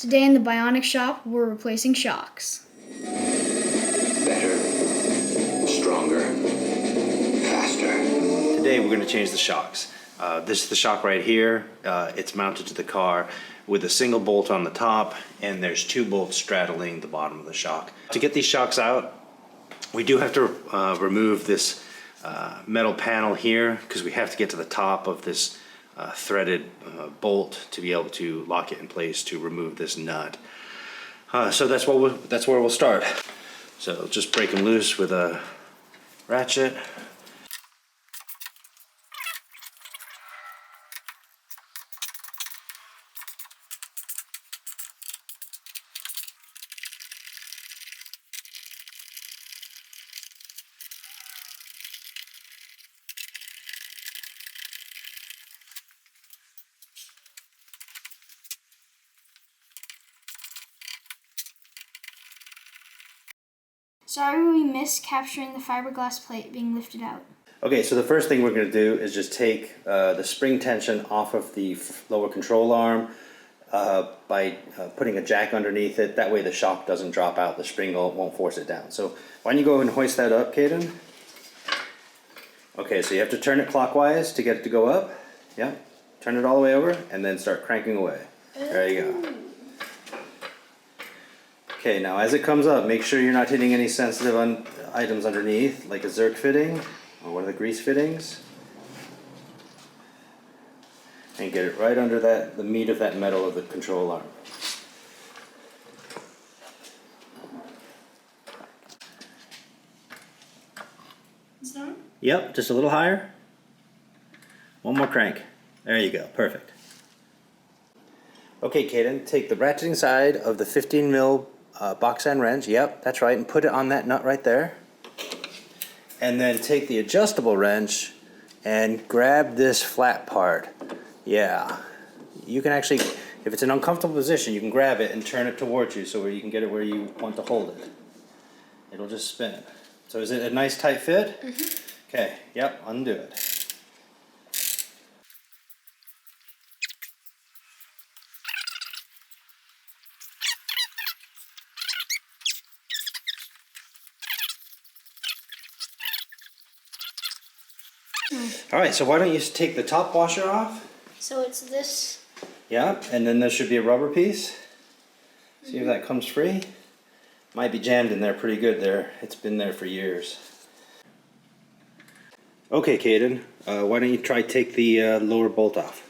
Today in the Bionic shop, we're replacing shocks. Better, stronger, faster. Today we're going to change the shocks. This is the shock right here. It's mounted to the car with a single bolt on the top, and there's two bolts straddling the bottom of the shock. To get these shocks out, we do have to remove this metal panel here because we have to get to the top of this threaded bolt to be able to lock it in place to remove this nut. So that's where we'll start. So just break them loose with a ratchet. Sorry we missed capturing the fiberglass plate being lifted out. Okay, so the first thing we're going to do is just take the spring tension off of the lower control arm by putting a jack underneath it. That way the shock doesn't drop out, the spring won't force it down. So why don't you go and hoist that up, Caden? Okay, so you have to turn it clockwise to get it to go up. Yeah, turn it all the way over and then start cranking away. There you go. Okay, now as it comes up, make sure you're not hitting any sensitive items underneath, like a Zerk fitting or one of the grease fittings. And get it right under the meat of that metal of the control arm. Is that? Yep, just a little higher. One more crank. There you go, perfect. Okay, Caden, take the ratcheting side of the 15 mil box end wrench, yep, that's right, and put it on that nut right there. And then take the adjustable wrench and grab this flat part. Yeah, you can actually, if it's an uncomfortable position, you can grab it and turn it towards you so where you can get it where you want to hold it. It'll just spin. So is it a nice tight fit? Mm-hmm. Okay, yep, undo it. All right, so why don't you take the top washer off? So it's this. Yeah, and then there should be a rubber piece. See if that comes free. Might be jammed in there pretty good there. It's been there for years. Okay, Caden, why don't you try take the lower bolt off?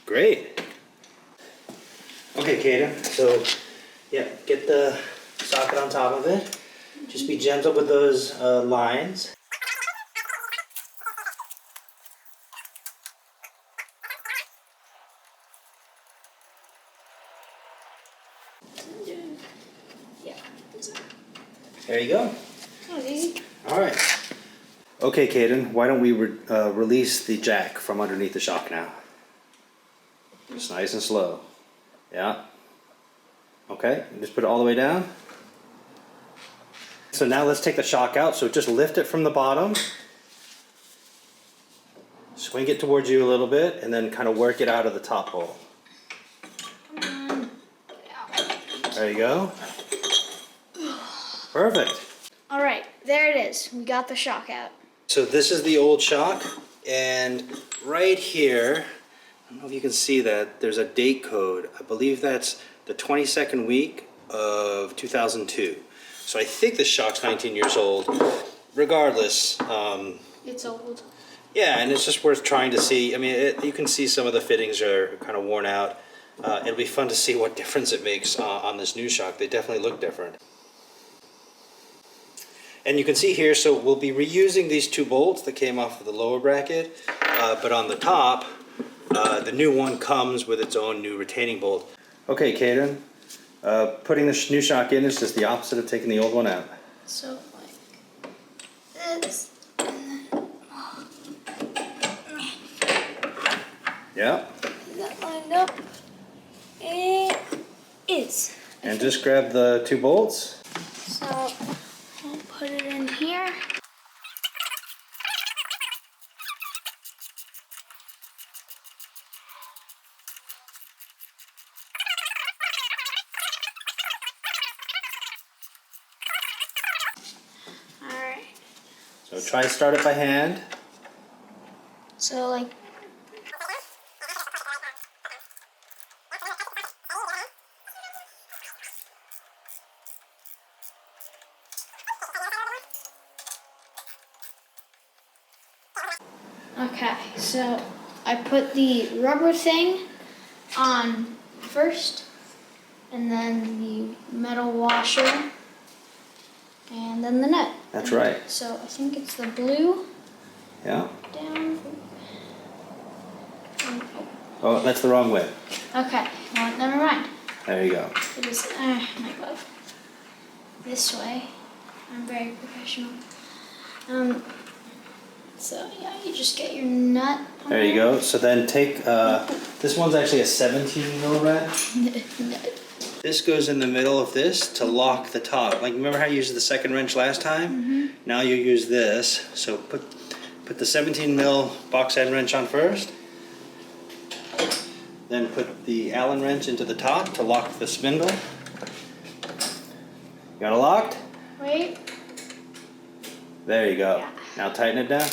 Great. Okay, Caden, so yeah, get the socket on top of it. Just be gentle with those lines. Yeah. There you go. That was easy. All right. Okay, Caden, why don't we release the jack from underneath the shock now? Just nice and slow. Yeah. Okay, and just put it all the way down. So now let's take the shock out. So just lift it from the bottom. Swing it towards you a little bit and then kind of work it out of the top hole. Come on. There you go. Perfect. All right, there it is. We got the shock out. So this is the old shock, and right here, I don't know if you can see that, there's a date code. I believe that's the 22nd week of 2002. So I think this shock's 19 years old. Regardless, It's old. yeah, and it's just worth trying to see. I mean, you can see some of the fittings are kind of worn out. It'll be fun to see what difference it makes on this new shock. They definitely look different. And you can see here, so we'll be reusing these two bolts that came off of the lower bracket, but on the top, the new one comes with its own new retaining bolt. Okay, Caden, putting the new shock in is just the opposite of taking the old one out. So like this. Yeah. Is that lined up? It is. And just grab the 2 bolts. So I'll put it in here. Alright. So try and start it by hand. So like okay, so I put the rubber thing on first, and then the metal washer, and then the nut. That's right. So I think it's the blue Yeah. down. Oh, that's the wrong way. Okay, well, never mind. There you go. It is, my glove. This way. I'm very professional. So yeah, you just get your nut. There you go. So then take, this one's actually a 17 mil wrench. This goes in the middle of this to lock the top. Like, remember how you used the second wrench last time? Mm-hmm. Now you use this. So put the 17 mil box end wrench on first. Then put the Allen wrench into the top to lock the spindle. Got it locked? Wait. There you go. Yeah. Now tighten it down.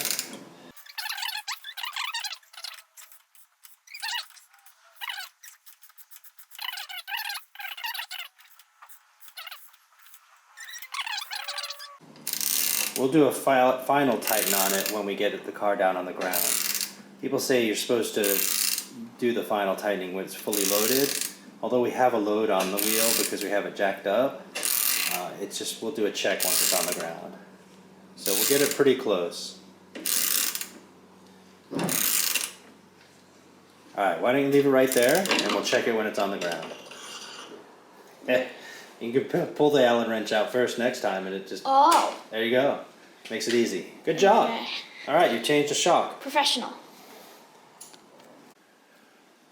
We'll do a final tighten on it when we get the car down on the ground. People say you're supposed to do the final tightening when it's fully loaded. Although we have a load on the wheel because we have it jacked up, it's just, we'll do a check once it's on the ground. So we'll get it pretty close. Alright, why don't you leave it right there and we'll check it when it's on the ground. You can pull the Allen wrench out first next time and it just, Oh. there you go. Makes it easy. Good job. Okay. Alright, you changed the shock. Professional.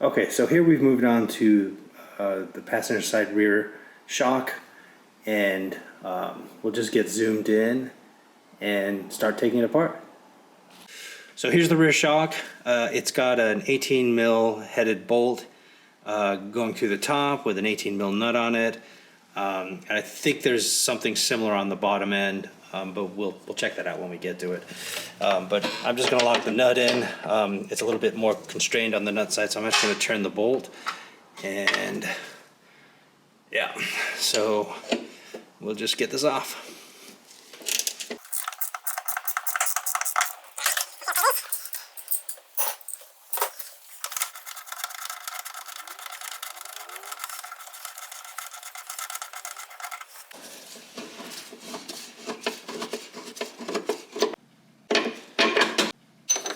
Okay, so here we've moved on to the passenger side rear shock, and we'll just get zoomed in and start taking it apart. So here's the rear shock. It's got an 18 mil headed bolt going through the top with an 18 mil nut on it. And I think there's something similar on the bottom end, but we'll check that out when we get to it. But I'm just gonna lock the nut in. It's a little bit more constrained on the nut side, so I'm just gonna turn the bolt. And yeah, so we'll just get this off.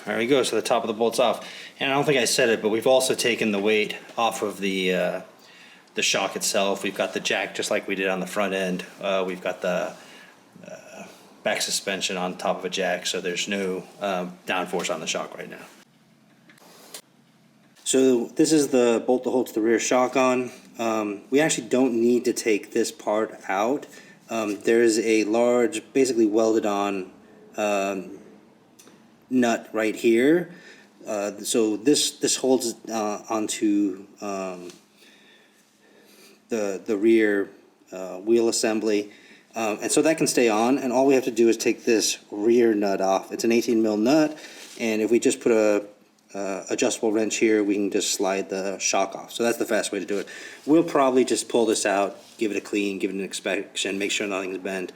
There we go, so the top of the bolt's off. And I don't think I said it, but we've also taken the weight off of the shock itself. We've got the jack just like we did on the front end. We've got the back suspension on top of a jack, so there's no downforce on the shock right now. So this is the bolt that holds the rear shock on. We actually don't need to take this part out. There is a large, basically welded on nut right here. So this holds onto the rear wheel assembly, and so that can stay on, and all we have to do is take this rear nut off. It's an 18 mil nut, and if we just put a adjustable wrench here, we can just slide the shock off. So that's the fast way to do it. We'll probably just pull this out, give it a clean, give it an inspection, make sure nothing's bent.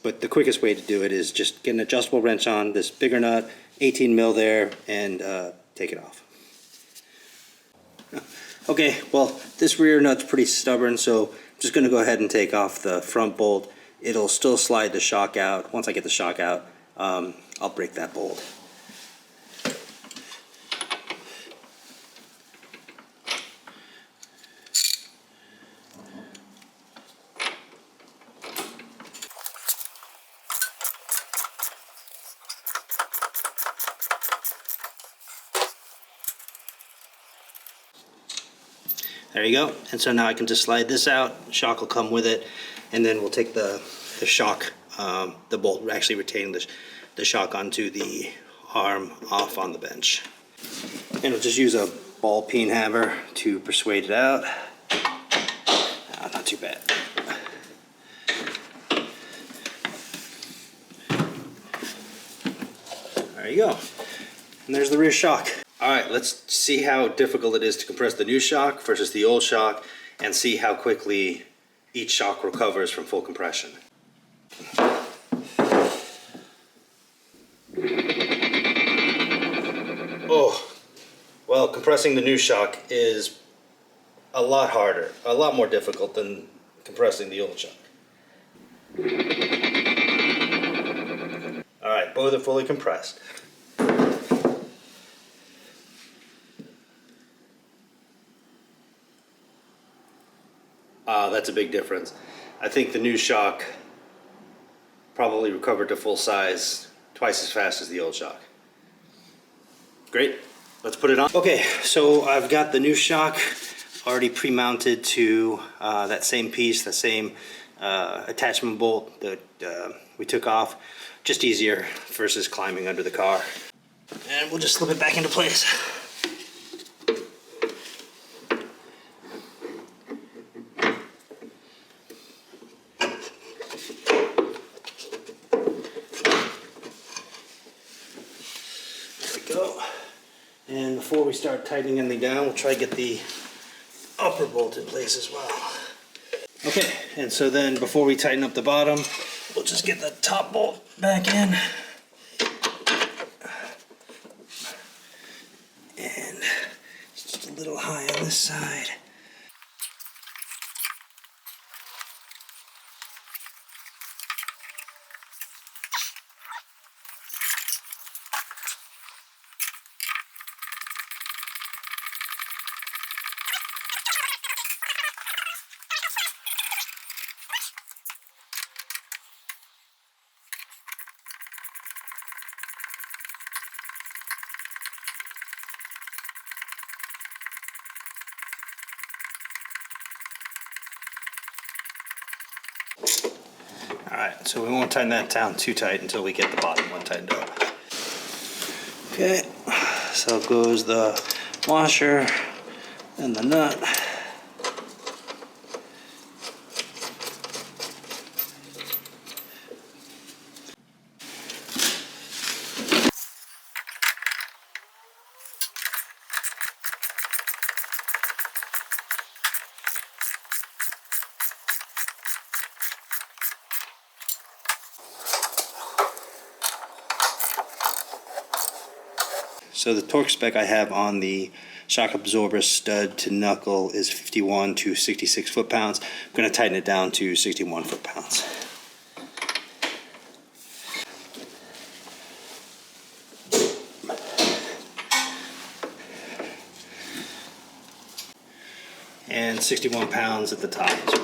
But the quickest way to do it is just get an adjustable wrench on this bigger nut, 18 mil there, and take it off. Okay, well, this rear nut's pretty stubborn, so I'm just going to go ahead and take off the front bolt. It'll still slide the shock out. Once I get the shock out, I'll break that bolt. There you go. And so now I can just slide this out, shock will come with it, and then we'll take the shock, the bolt actually retaining the shock onto the arm off on the bench. And we'll just use a ball peen hammer to persuade it out. Not too bad. There you go. And there's the rear shock. All right, let's see how difficult it is to compress the new shock versus the old shock and see how quickly each shock recovers from full compression. Oh, well, compressing the new shock is a lot harder, a lot more difficult than compressing the old shock. All right, both are fully compressed. That's a big difference. I think the new shock probably recovered to full size twice as fast as the old shock. Great, let's put it on. Okay, so I've got the new shock already pre-mounted to that same piece, the same attachment bolt that we took off. Just easier versus climbing under the car. And we'll just slip it back into place. Go. And before we start tightening anything down, we'll try to get the upper bolt in place as well. Okay, and so then before we tighten up the bottom, we'll just get the top bolt back in. And it's just a little high on this side. Alright, so we won't tighten that down too tight until we get the bottom one tightened up. Okay, so goes the washer and the nut. So the torque spec I have on the shock absorber stud to knuckle is 51 to 66 foot-pounds. I'm going to tighten it down to 61 foot-pounds. And 61 pounds at the top as well.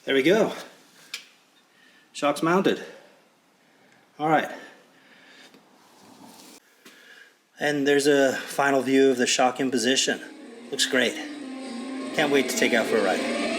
There we go. Shock's mounted. All right. And there's a final view of the shock in position. Looks great. Can't wait to take out for a ride.